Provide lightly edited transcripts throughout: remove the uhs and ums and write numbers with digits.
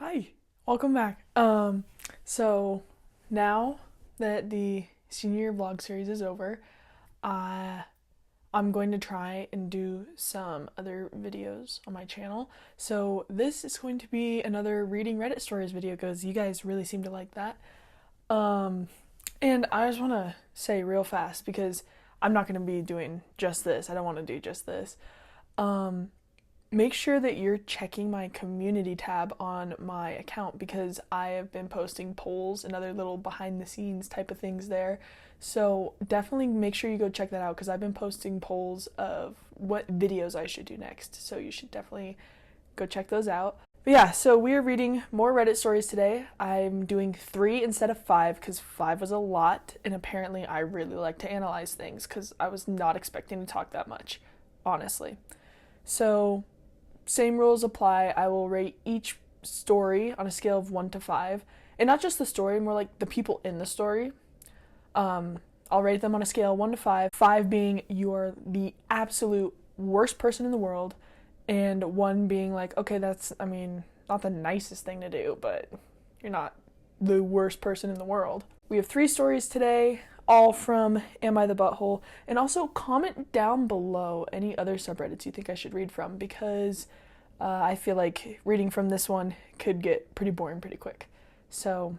Hi, welcome back. So now that the senior vlog series is over, uh, I'm going to try and do some other videos on my channel. So this is going to be another reading Reddit stories video because you guys really seem to like that. And I just want to say real fast because I'm not going to be doing just this. I don't want to do just this. Make sure that you're checking my community tab on my account because I have been posting polls and other little behind the scenes type of things there. So definitely make sure you go check that out because I've been posting polls of what videos I should do next. So you should definitely go check those out. But yeah, so we are reading more Reddit stories today. I'm doing 3 instead of 5 because 5 was a lot, and apparently I really like to analyze things because I was not expecting to talk that much, honestly. So same rules apply. I will rate each story on a scale of 1 to 5. And not just the story, more like the people in the story. I'll rate them on a scale of 1 to 5. 5 being you're the absolute worst person in the world. And 1 being like, okay, that's, not the nicest thing to do, but you're not the worst person in the world. We have 3 stories today, all from Am I the Butthole? And also comment down below any other subreddits you think I should read from because I feel like reading from this one could get pretty boring pretty quick. So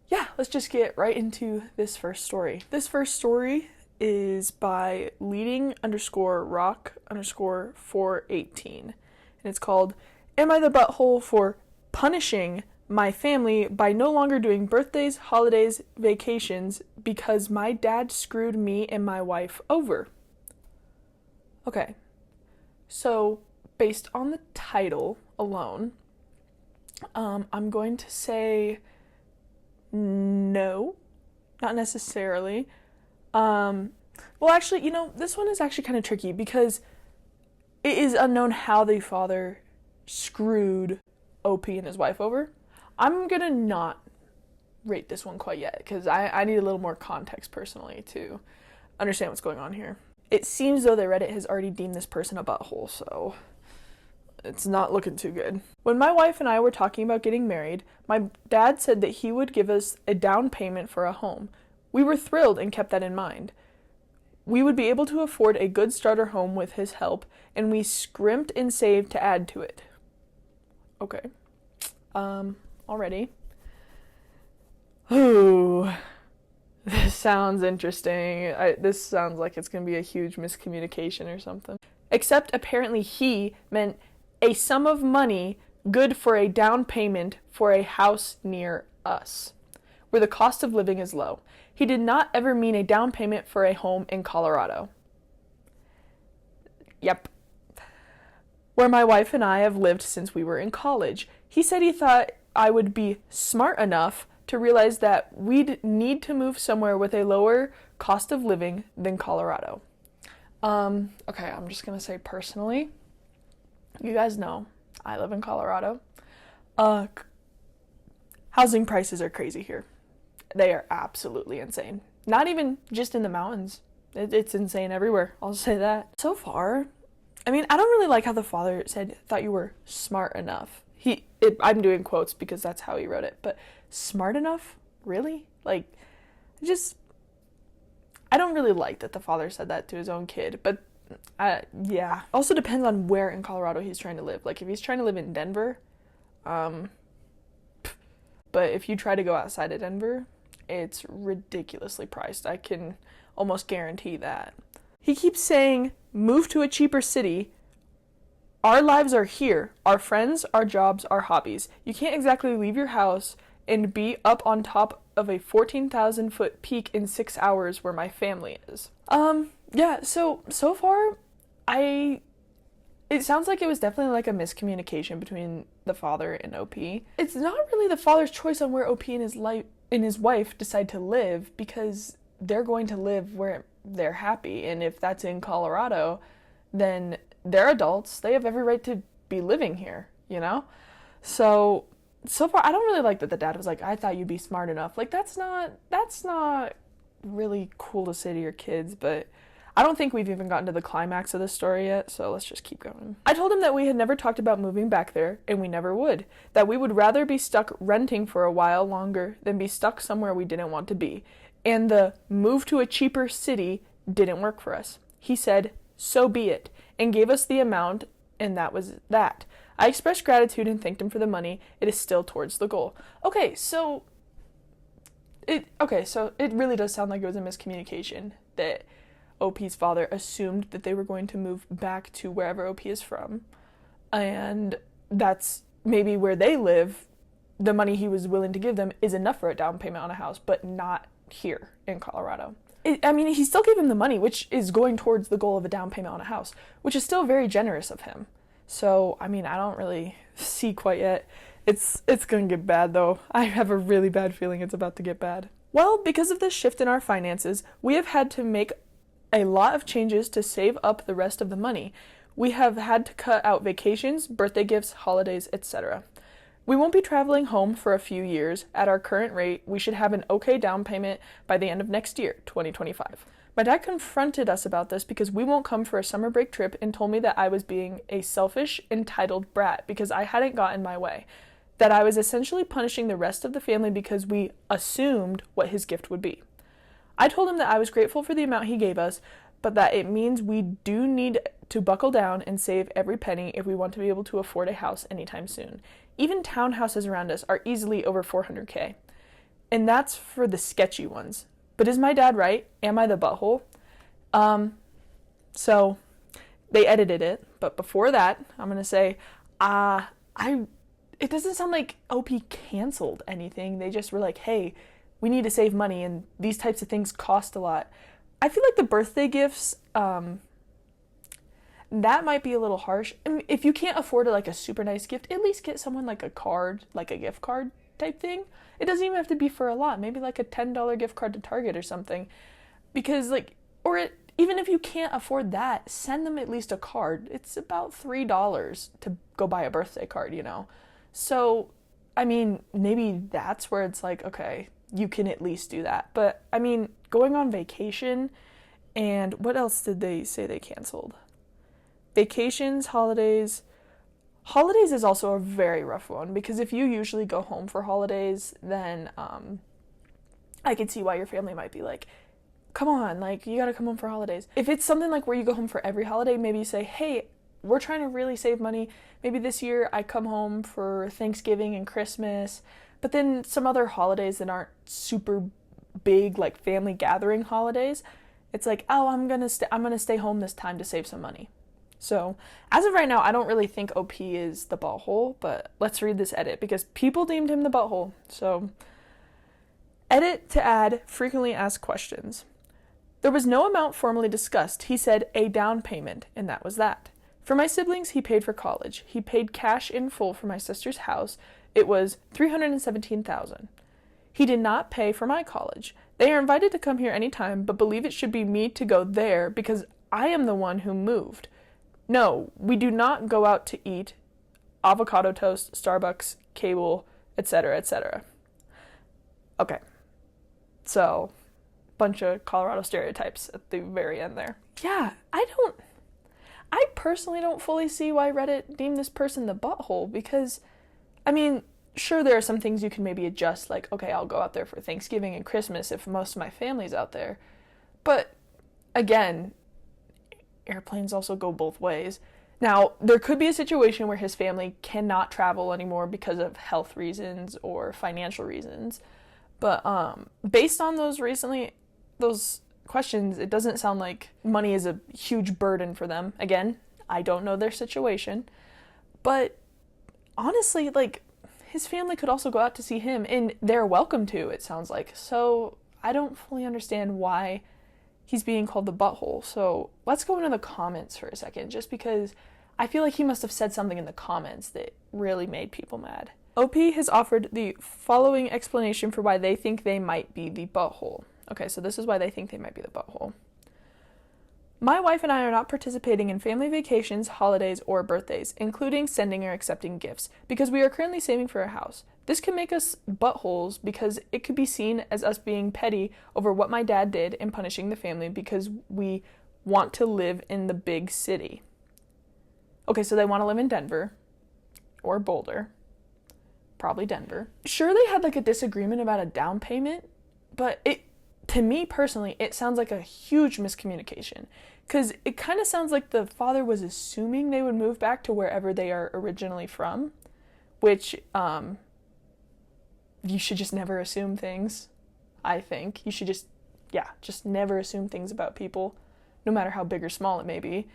yeah, let's just get right into this first story. This first story is by leading_rock_418. And it's called Am I the Butthole for Punishing My Family by No Longer Doing Birthdays, Holidays, Vacations because my dad screwed me and my wife over? Okay, so based on the title alone, I'm going to say no, not necessarily. Well, actually, this one is actually kind of tricky because it is unknown how the father screwed OP and his wife over. I'm gonna not rate this one quite yet because I need a little more context personally to understand what's going on here. It seems though that Reddit has already deemed this person a butthole, so it's not looking too good. When my wife and I were talking about getting married, my dad said that he would give us a down payment for a home. We were thrilled and kept that in mind. We would be able to afford a good starter home with his help, and we scrimped and saved to add to it. Okay. Already. Ooh. This sounds interesting. This sounds like it's going to be a huge miscommunication or something. Except apparently he meant a sum of money good for a down payment for a house near us, where the cost of living is low. He did not ever mean a down payment for a home in Colorado. Yep. Where my wife and I have lived since we were in college. He said he thought I would be smart enough to realize that we'd need to move somewhere with a lower cost of living than Colorado. Okay, I'm just gonna say personally, you guys know I live in Colorado. Housing prices are crazy here. They are absolutely insane. Not even just in the mountains. It's insane everywhere. I'll say that. So far, I don't really like how the father said, thought you were smart enough. I'm doing quotes because that's how he wrote it, but smart enough? Really? I don't really like that the father said that to his own kid, but yeah. Also depends on where in Colorado he's trying to live. If he's trying to live in Denver, but if you try to go outside of Denver, it's ridiculously priced. I can almost guarantee that. He keeps saying, move to a cheaper city. Our lives are here. Our friends, our jobs, our hobbies. You can't exactly leave your house and be up on top of a 14,000 foot peak in 6 hours where my family is. Yeah, so far, it sounds like it was definitely a miscommunication between the father and OP. It's not really the father's choice on where OP and his wife decide to live because they're going to live where they're happy, and if that's in Colorado, then they're adults. They have every right to be living here, So far, I don't really like that the dad was like, I thought you'd be smart enough. That's not really cool to say to your kids, but I don't think we've even gotten to the climax of this story yet, so let's just keep going. I told him that we had never talked about moving back there, and we never would. That we would rather be stuck renting for a while longer than be stuck somewhere we didn't want to be. And the move to a cheaper city didn't work for us. He said, so be it, and gave us the amount, and that was that. I expressed gratitude and thanked him for the money. It is still towards the goal. Okay, so it really does sound like it was a miscommunication that OP's father assumed that they were going to move back to wherever OP is from, and that's maybe where they live. The money he was willing to give them is enough for a down payment on a house, but not here in Colorado. He still gave him the money, which is going towards the goal of a down payment on a house, which is still very generous of him. So, I don't really see quite yet. It's going to get bad, though. I have a really bad feeling it's about to get bad. Well, because of this shift in our finances, we have had to make a lot of changes to save up the rest of the money. We have had to cut out vacations, birthday gifts, holidays, etc. We won't be traveling home for a few years. At our current rate, we should have an okay down payment by the end of next year, 2025. My dad confronted us about this because we won't come for a summer break trip and told me that I was being a selfish, entitled brat because I hadn't gotten my way. That I was essentially punishing the rest of the family because we assumed what his gift would be. I told him that I was grateful for the amount he gave us, but that it means we do need to buckle down and save every penny if we want to be able to afford a house anytime soon. Even townhouses around us are easily over $400K. And that's for the sketchy ones. But is my dad right? Am I the butthole? So they edited it, but before that, I'm going to say, it doesn't sound like OP canceled anything. They just were like, hey, we need to save money and these types of things cost a lot. I feel like the birthday gifts, that might be a little harsh. If you can't afford a super nice gift, at least get someone like a card, like a gift card type thing. It doesn't even have to be for a lot. Maybe like a $10 gift card to Target or something. Because even if you can't afford that, send them at least a card. It's about $3 to go buy a birthday card, So, maybe that's where it's like, okay, you can at least do that. But, going on vacation, and what else did they say they canceled? Vacations, holidays. Holidays is also a very rough one, because if you usually go home for holidays, then I could see why your family might be like, come on, you gotta come home for holidays. If it's something like where you go home for every holiday, maybe you say, hey, we're trying to really save money. Maybe this year I come home for Thanksgiving and Christmas, but then some other holidays that aren't super big, like family gathering holidays, it's like, oh, I'm gonna stay home this time to save some money. So, as of right now, I don't really think OP is the butthole, but let's read this edit because people deemed him the butthole. So, edit to add frequently asked questions. There was no amount formally discussed. He said a down payment, and that was that. For my siblings, he paid for college. He paid cash in full for my sister's house. It was $317,000. He did not pay for my college. They are invited to come here anytime, but believe it should be me to go there because I am the one who moved. No, we do not go out to eat avocado toast, Starbucks, cable, etc., etc. Okay. So, bunch of Colorado stereotypes at the very end there. Yeah, I personally don't fully see why Reddit deemed this person the butthole because, sure, there are some things you can maybe adjust, like, okay, I'll go out there for Thanksgiving and Christmas if most of my family's out there. But, again, airplanes also go both ways. Now, there could be a situation where his family cannot travel anymore because of health reasons or financial reasons. But based on those questions, it doesn't sound like money is a huge burden for them. Again, I don't know their situation. But honestly, his family could also go out to see him, and they're welcome to, it sounds like. So I don't fully understand why he's being called the butthole. So let's go into the comments for a second, just because I feel like he must have said something in the comments that really made people mad. OP has offered the following explanation for why they think they might be the butthole. Okay, so this is why they think they might be the butthole. My wife and I are not participating in family vacations, holidays, or birthdays, including sending or accepting gifts, because we are currently saving for a house. This can make us buttholes because it could be seen as us being petty over what my dad did and punishing the family because we want to live in the big city. Okay, so they want to live in Denver or Boulder. Probably Denver. Sure, they had like a disagreement about a down payment, but to me personally, it sounds like a huge miscommunication, because it kind of sounds like the father was assuming they would move back to wherever they are originally from, which you should just never assume things. I think you should just never assume things about people, no matter how big or small it may be.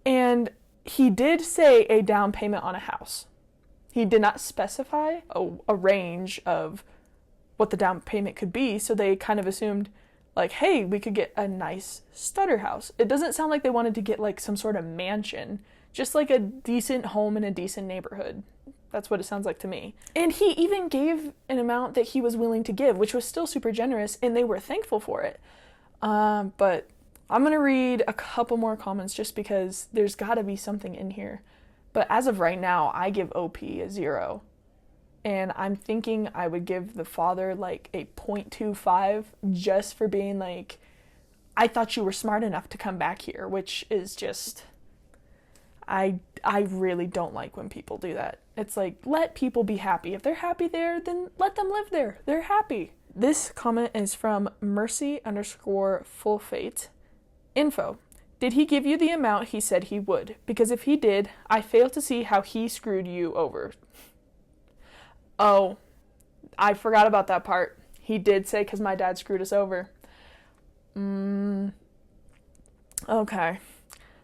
And he did say a down payment on a house. He did not specify a range of what the down payment could be, so they kind of assumed, like, hey, we could get a nice stutter house. It doesn't sound like they wanted to get like some sort of mansion, just like a decent home in a decent neighborhood. That's what it sounds like to me. And he even gave an amount that he was willing to give, which was still super generous, and they were thankful for it. But I'm going to read a couple more comments just because there's got to be something in here. But as of right now, I give OP a 0. And I'm thinking I would give the father like a 0.25 just for being like, I thought you were smart enough to come back here, which is just, I really don't like when people do that. It's like, let people be happy. If they're happy there, then let them live there. They're happy. This comment is from Mercy_full_fate. Info. Did he give you the amount he said he would? Because if he did, I fail to see how he screwed you over. Oh, I forgot about that part. He did say because my dad screwed us over. Okay.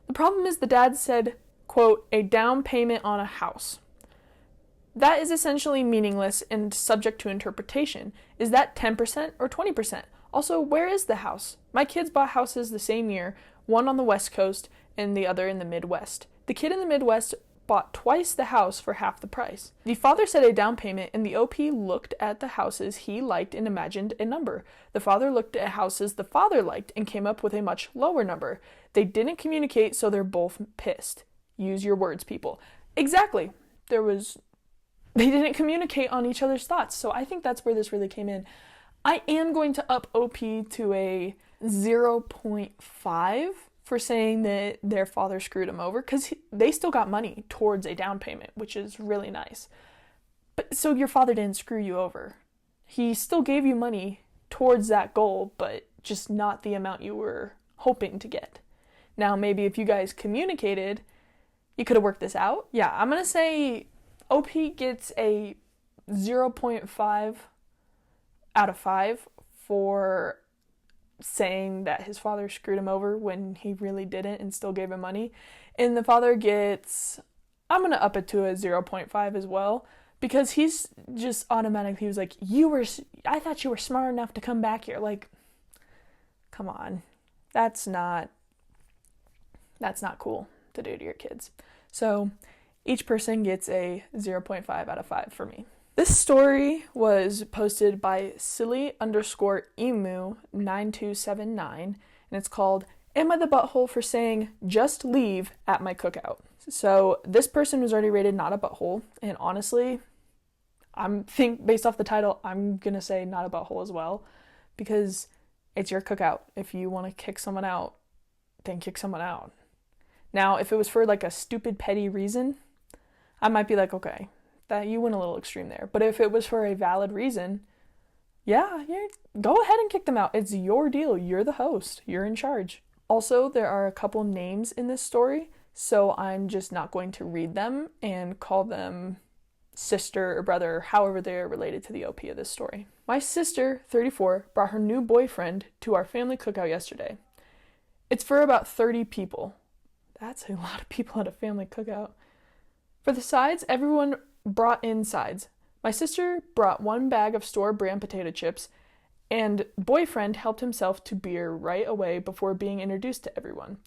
The problem is the dad said, quote, a down payment on a house. That is essentially meaningless and subject to interpretation. Is that 10% or 20%? Also, where is the house? My kids bought houses the same year, one on the West Coast and the other in the Midwest. The kid in the Midwest bought twice the house for half the price. The father said a down payment, and the OP looked at the houses he liked and imagined a number. The father looked at houses the father liked and came up with a much lower number. They didn't communicate, so they're both pissed. Use your words, people. Exactly. They didn't communicate on each other's thoughts, so I think that's where this really came in. I am going to up OP to a 0.5 for saying that their father screwed him over, because they still got money towards a down payment, which is really nice. But so your father didn't screw you over. He still gave you money towards that goal, but just not the amount you were hoping to get. Now, maybe if you guys communicated, you could have worked this out. Yeah, I'm going to say OP gets a 0.5 out of 5 for saying that his father screwed him over when he really didn't and still gave him money. And the father gets, I'm going to up it to a 0.5 as well, because he's just automatic. He was like, I thought you were smart enough to come back here. Like, come on. That's not cool to do to your kids. So each person gets a 0.5 out of 5 for me. This story was posted by silly_emu9279, and it's called, Am I the Butthole for Saying Just Leave at My Cookout? So this person was already rated not a butthole, and honestly, based off the title, I'm going to say not a butthole as well, because it's your cookout. If you want to kick someone out, then kick someone out. Now, if it was for like a stupid, petty reason, I might be like, okay, that you went a little extreme there. But if it was for a valid reason, yeah, go ahead and kick them out. It's your deal. You're the host. You're in charge. Also, there are a couple names in this story, so I'm just not going to read them and call them sister or brother, however they're related to the OP of this story. My sister, 34, brought her new boyfriend to our family cookout yesterday. It's for about 30 people. That's a lot of people at a family cookout. For the sides, everyone brought in sides. My sister brought one bag of store brand potato chips, and boyfriend helped himself to beer right away before being introduced to everyone.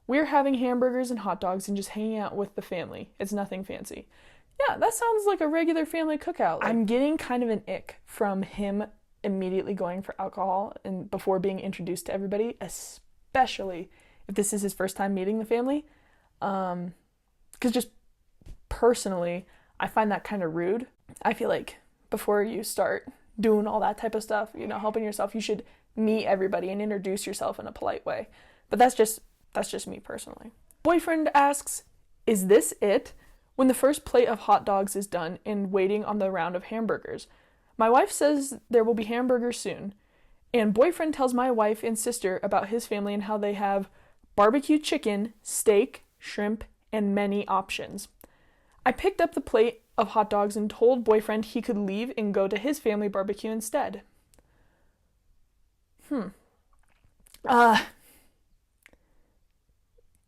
We're having hamburgers and hot dogs and just hanging out with the family. It's nothing fancy. Yeah, that sounds like a regular family cookout. I'm getting kind of an ick from him immediately going for alcohol and before being introduced to everybody, especially if this is his first time meeting the family. Because just personally, I find that kind of rude. I feel like before you start doing all that type of stuff, helping yourself, you should meet everybody and introduce yourself in a polite way. But that's just That's just me personally. Boyfriend asks, is this it? When the first plate of hot dogs is done and waiting on the round of hamburgers. My wife says there will be hamburgers soon. And boyfriend tells my wife and sister about his family and how they have barbecue chicken, steak, shrimp, and many options. I picked up the plate of hot dogs and told boyfriend he could leave and go to his family barbecue instead.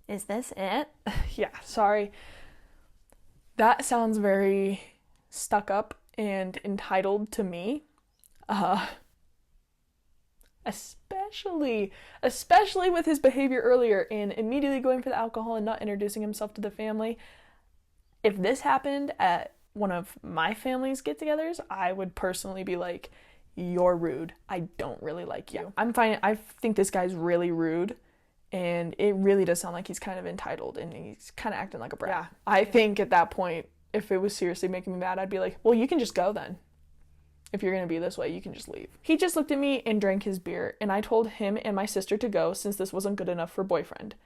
Is this it? Yeah, sorry. That sounds very stuck up and entitled to me. Especially with his behavior earlier and immediately going for the alcohol and not introducing himself to the family. If this happened at one of my family's get-togethers, I would personally be like, you're rude. I don't really like you. I'm fine. I think this guy's really rude, and it really does sound like he's kind of entitled and he's kind of acting like a brat. Yeah. I think at that point, if it was seriously making me mad, I'd be like, well, you can just go then. If you're going to be this way, you can just leave. He just looked at me and drank his beer, and I told him and my sister to go since this wasn't good enough for boyfriend.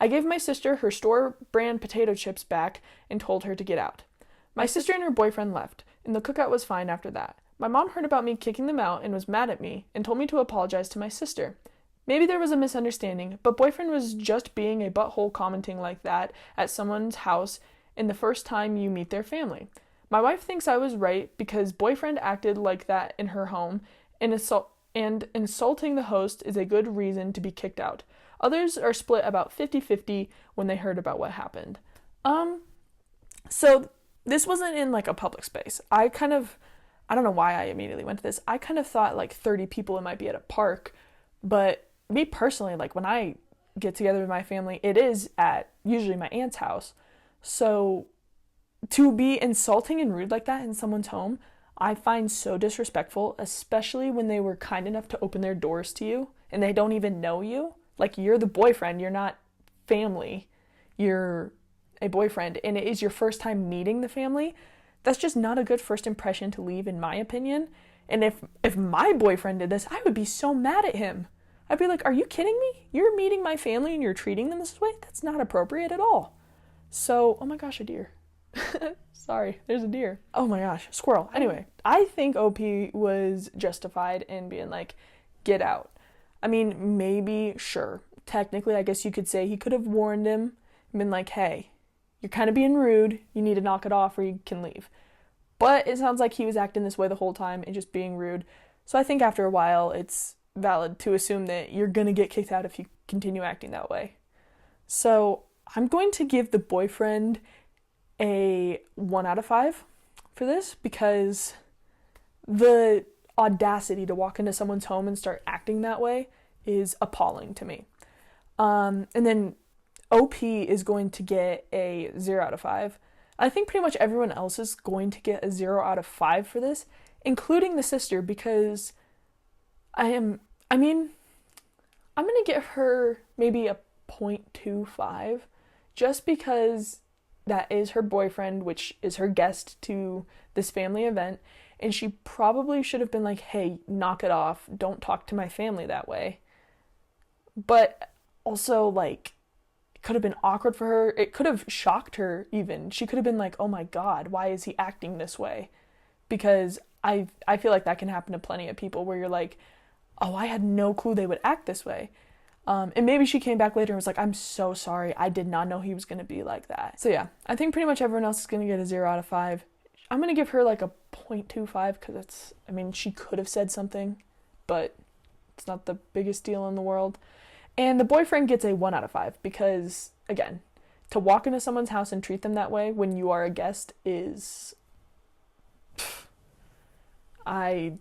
I gave my sister her store brand potato chips back and told her to get out. My sister and her boyfriend left, and the cookout was fine after that. My mom heard about me kicking them out and was mad at me and told me to apologize to my sister. Maybe there was a misunderstanding, but boyfriend was just being a butthole commenting like that at someone's house in the first time you meet their family. My wife thinks I was right because boyfriend acted like that in her home, and insulting the host is a good reason to be kicked out. Others are split about 50-50 when they heard about what happened. So this wasn't in like a public space. I don't know why I immediately went to this. I kind of thought like 30 people, it might be at a park, but me personally, like when I get together with my family, it is at usually my aunt's house. So to be insulting and rude like that in someone's home, I find so disrespectful, especially when they were kind enough to open their doors to you and they don't even know you. Like, you're the boyfriend, you're not family, you're a boyfriend, and it is your first time meeting the family. That's just not a good first impression to leave, in my opinion. And if my boyfriend did this, I would be so mad at him. I'd be like, are you kidding me? You're meeting my family and you're treating them this way? That's not appropriate at all. So, oh my gosh, a deer. Sorry, there's a deer. Oh my gosh, squirrel. Anyway, I think OP was justified in being like, get out. I mean, maybe, sure. Technically, I guess you could say he could have warned him and been like, hey, you're kind of being rude. You need to knock it off or you can leave. But it sounds like he was acting this way the whole time and just being rude. So I think after a while, it's valid to assume that you're going to get kicked out if you continue acting that way. So I'm going to give the boyfriend a 1 out of 5 for this because the audacity to walk into someone's home and start acting that way is appalling to me. And then OP is going to get a 0 out of 5. I think pretty much everyone else is going to get a 0 out of 5 for this, including the sister, because I'm going to give her maybe a 0.25 just because that is her boyfriend, which is her guest to this family event, and she probably should have been like, hey, knock it off, don't talk to my family that way. But also, like, it could have been awkward for her. It could have shocked her even. She could have been like, oh my God, why is he acting this way? Because I feel like that can happen to plenty of people where you're like, oh, I had no clue they would act this way. And maybe she came back later and was like, I'm so sorry. I did not know he was going to be like that. So yeah, I think pretty much everyone else is going to get a 0 out of 5. I'm going to give her like a 0.25 because she could have said something, but it's not the biggest deal in the world. And the boyfriend gets a 1 out of 5 because, again, to walk into someone's house and treat them that way when you are a guest is... I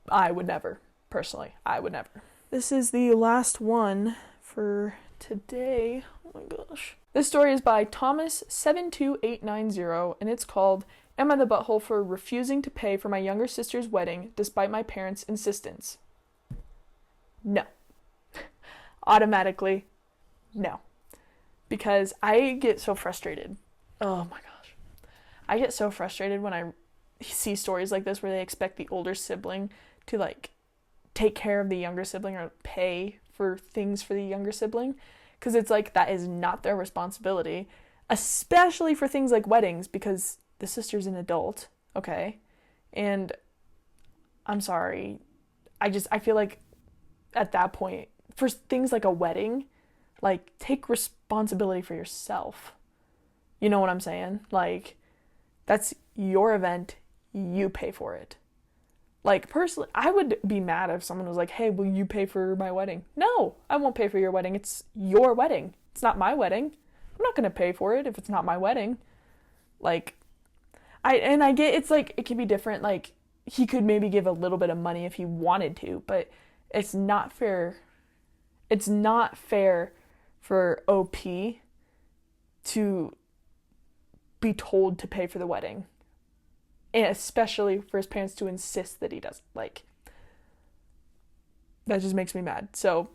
would never. Personally, I would never. This is the last one for today. Oh my gosh. This story is by Thomas72890, and it's called, Am I the Butthole for Refusing to Pay for My Younger Sister's Wedding Despite My Parents' Insistence? No. Automatically, no. Because I get so frustrated. Oh my gosh. I get so frustrated when I see stories like this where they expect the older sibling to, like, take care of the younger sibling or pay for things for the younger sibling. because it's like that is not their responsibility, especially for things like weddings, because the sister's an adult, okay? And I'm sorry, I feel like at that point, for things like a wedding, like, take responsibility for yourself. You know what I'm saying? Like, that's your event, you pay for it. Like, personally, I would be mad if someone was like, hey, will you pay for my wedding? No, I won't pay for your wedding. It's your wedding. It's not my wedding. I'm not going to pay for it if it's not my wedding. Like, I get it's like, it can be different. Like, he could maybe give a little bit of money if he wanted to, but it's not fair. It's not fair for OP to be told to pay for the wedding. And especially for his parents to insist that he does. Like, that just makes me mad. So,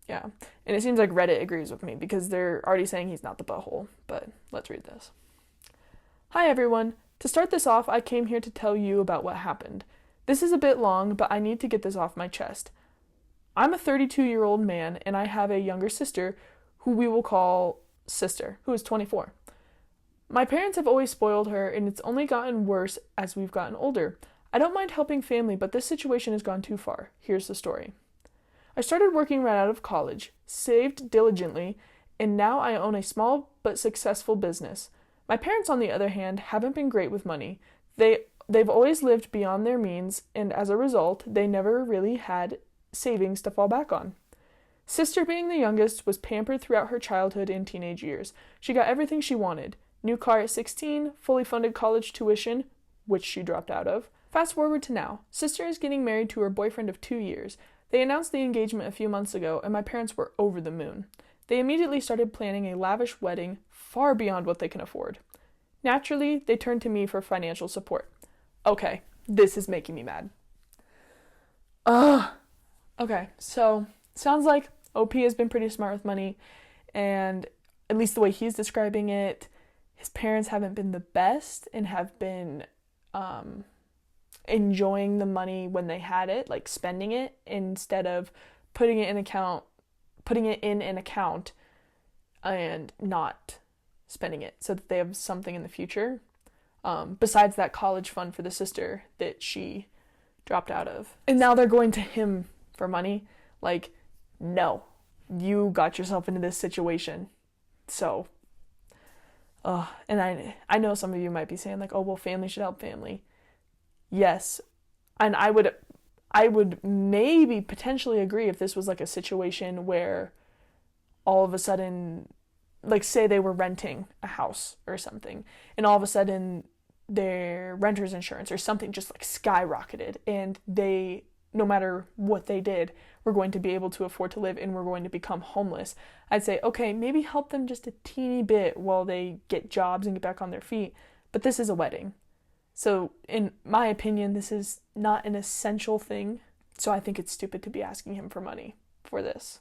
yeah. And it seems like Reddit agrees with me because they're already saying he's not the butthole. But let's read this. Hi, everyone. To start this off, I came here to tell you about what happened. This is a bit long, but I need to get this off my chest. I'm a 32-year-old man, and I have a younger sister, who we will call Sister, who is 24. My parents have always spoiled her, and it's only gotten worse as we've gotten older. I don't mind helping family, but this situation has gone too far. Here's the story. I started working right out of college, saved diligently, and now I own a small but successful business. My parents, on the other hand, haven't been great with money. They've always lived beyond their means, and as a result, they never really had savings to fall back on. Sister, being the youngest, was pampered throughout her childhood and teenage years. She got everything she wanted. New car at 16, fully funded college tuition, which she dropped out of. Fast forward to now. Sister is getting married to her boyfriend of 2 years. They announced the engagement a few months ago, and my parents were over the moon. They immediately started planning a lavish wedding far beyond what they can afford. Naturally, they turned to me for financial support. Okay, this is making me mad. Okay, so sounds like OP has been pretty smart with money, and at least the way he's describing it, his parents haven't been the best and have been enjoying the money when they had it, like spending it instead of putting it in an account and not spending it so that they have something in the future. Besides that college fund for the sister that she dropped out of. And now they're going to him for money. Like, no, you got yourself into this situation. So, and I know some of you might be saying like, oh, well, family should help family. Yes. And I would maybe potentially agree if this was like a situation where all of a sudden, like, say they were renting a house or something, and all of a sudden their renter's insurance or something just like skyrocketed, and they, no matter what they did, were going to be able to afford to live and were going to become homeless. I'd say, okay, maybe help them just a teeny bit while they get jobs and get back on their feet. But this is a wedding. So in my opinion, this is not an essential thing. So I think it's stupid to be asking him for money for this.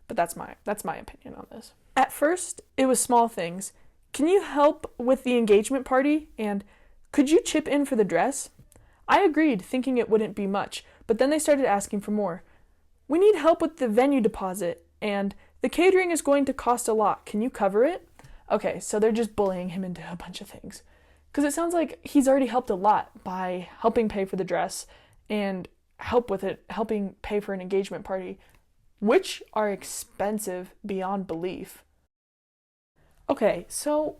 But that's my opinion on this. At first, it was small things. Can you help with the engagement party? And could you chip in for the dress? I agreed, thinking it wouldn't be much, but then they started asking for more. We need help with the venue deposit, and the catering is going to cost a lot. Can you cover it? Okay, so they're just bullying him into a bunch of things. Because it sounds like he's already helped a lot by helping pay for the dress and helping pay for an engagement party, which are expensive beyond belief. Okay, so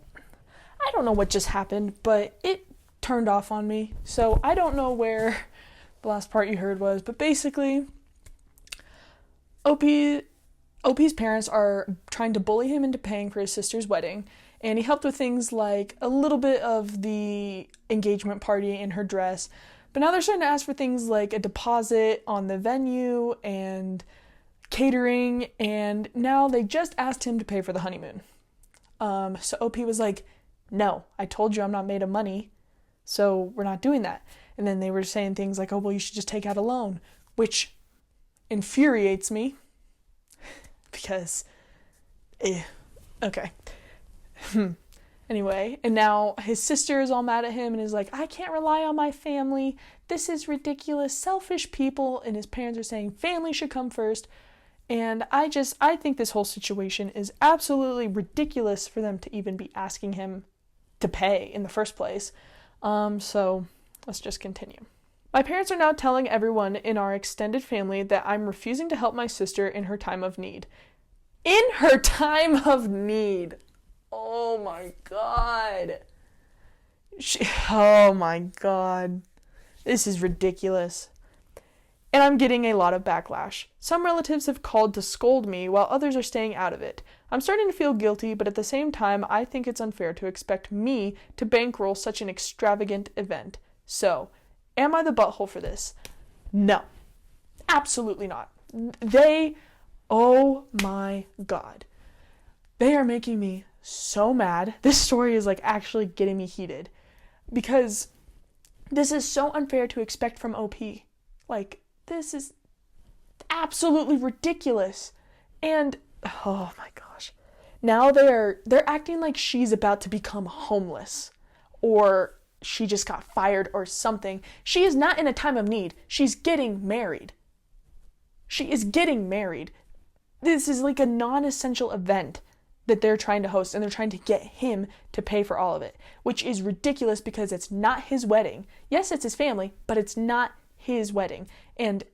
I don't know what just happened, but it turned off on me. So I don't know where the last part you heard was, but basically, OP's parents are trying to bully him into paying for his sister's wedding, and he helped with things like a little bit of the engagement party and her dress, but now they're starting to ask for things like a deposit on the venue and catering, and now they just asked him to pay for the honeymoon. So OP was like, no, I told you I'm not made of money, so we're not doing that. And then they were saying things like, oh, well, you should just take out a loan, which infuriates me because, okay. Anyway, and now his sister is all mad at him and is like, I can't rely on my family. This is ridiculous, selfish people. And his parents are saying family should come first. And I think this whole situation is absolutely ridiculous for them to even be asking him to pay in the first place. So let's just continue. My parents are now telling everyone in our extended family that I'm refusing to help my sister in her time of need. In her time of need. Oh my God. Oh my God. This is ridiculous. And I'm getting a lot of backlash. Some relatives have called to scold me while others are staying out of it. I'm starting to feel guilty, but at the same time, I think it's unfair to expect me to bankroll such an extravagant event. So, am I the butthole for this? No. Absolutely not. Oh my God. They are making me so mad. This story is like actually getting me heated. Because this is so unfair to expect from OP. Like, this is absolutely ridiculous. And oh my gosh. Now they're acting like she's about to become homeless, or she just got fired or something. She is not in a time of need. She's getting married. She is getting married. This is like a non-essential event that they're trying to host, and they're trying to get him to pay for all of it, which is ridiculous because it's not his wedding. Yes, it's his family, but it's not his wedding, and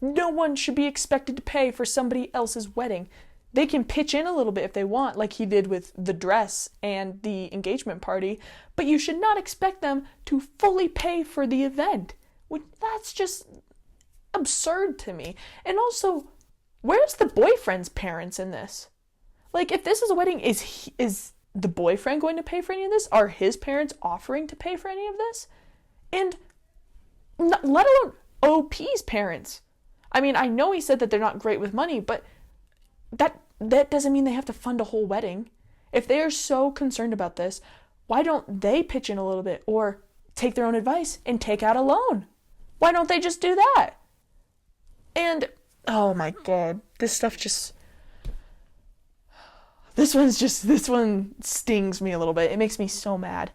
no one should be expected to pay for somebody else's wedding. They can pitch in a little bit if they want, like he did with the dress and the engagement party, but you should not expect them to fully pay for the event. That's just absurd to me. And also, where's the boyfriend's parents in this? Like, if this is a wedding, is the boyfriend going to pay for any of this? Are his parents offering to pay for any of this? And let alone OP's parents. I mean, I know he said that they're not great with money, but that doesn't mean they have to fund a whole wedding. If they are so concerned about this, why don't they pitch in a little bit or take their own advice and take out a loan? Why don't they just do that? And, oh my God, this one stings me a little bit. It makes me so mad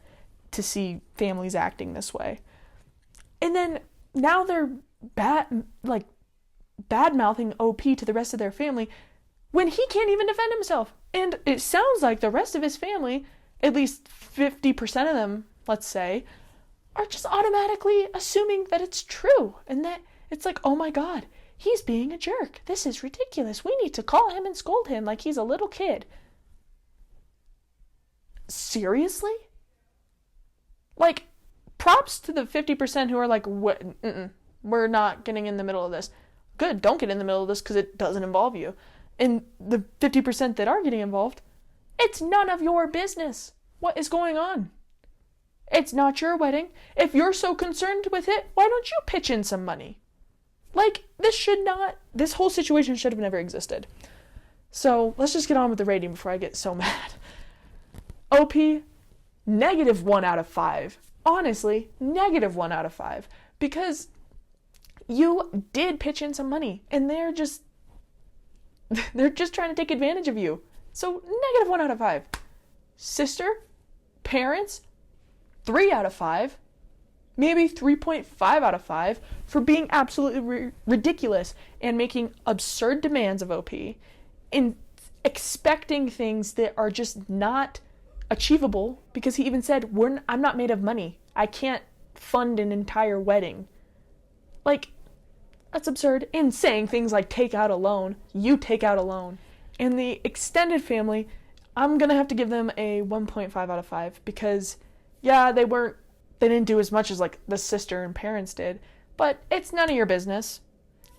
to see families acting this way. And then now they're bad-mouthing OP to the rest of their family when he can't even defend himself. And it sounds like the rest of his family, at least 50% of them, let's say, are just automatically assuming that it's true. And that it's like, oh my God, he's being a jerk. This is ridiculous. We need to call him and scold him like he's a little kid. Seriously? Like, props to the 50% who are like, we're not getting in the middle of this. Good, don't get in the middle of this because it doesn't involve you. And the 50% that are getting involved, it's none of your business. What is going on? It's not your wedding. If you're so concerned with it, why don't you pitch in some money? Like, this whole situation should have never existed. So let's just get on with the rating before I get so mad. OP, -1 out of 5. Honestly, -1 out of 5. Because you did pitch in some money, and they're just trying to take advantage of you. So -1 out of 5. Sister, parents, 3 out of 5. Maybe 3.5 out of 5 for being absolutely ridiculous and making absurd demands of OP and expecting things that are just not achievable, because he even said, I'm not made of money. I can't fund an entire wedding. Like, that's absurd. And saying things like, take out a loan. You take out a loan. And the extended family, I'm going to have to give them a 1.5 out of 5 because, yeah, they didn't do as much as like the sister and parents did, but it's none of your business.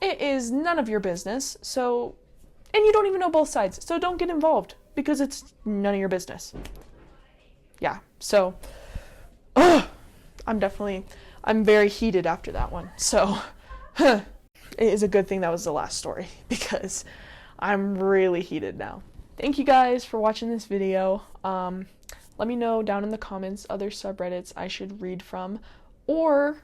It is none of your business. So, and you don't even know both sides. So don't get involved because it's none of your business. Yeah. So, I'm very heated after that one. So, it is a good thing that was the last story because I'm really heated now. Thank you guys for watching this video. Let me know down in the comments other subreddits I should read from, or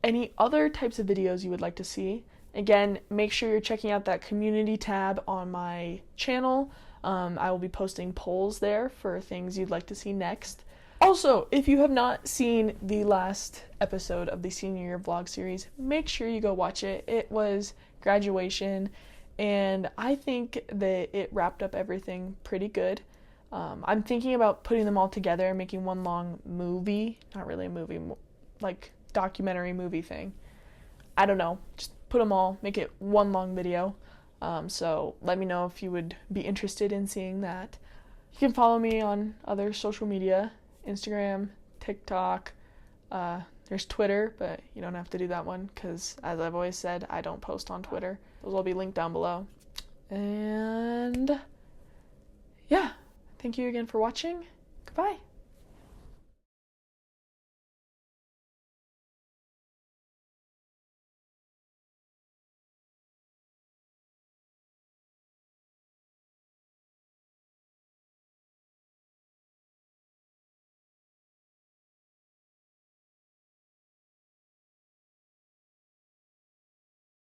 any other types of videos you would like to see. Again, make sure you're checking out that community tab on my channel. I will be posting polls there for things you'd like to see next. Also, if you have not seen the last episode of the senior year vlog series, make sure you go watch it. It was graduation, And I think that it wrapped up everything pretty good. I'm thinking about putting them all together and making one long movie. Not really a movie, like documentary movie thing. I don't know. Just put them all, make it one long video. So let me know if you would be interested in seeing that. You can follow me on other social media, Instagram, TikTok. There's Twitter, but you don't have to do that one because, as I've always said, I don't post on Twitter. Those will be linked down below. And yeah, thank you again for watching. Goodbye.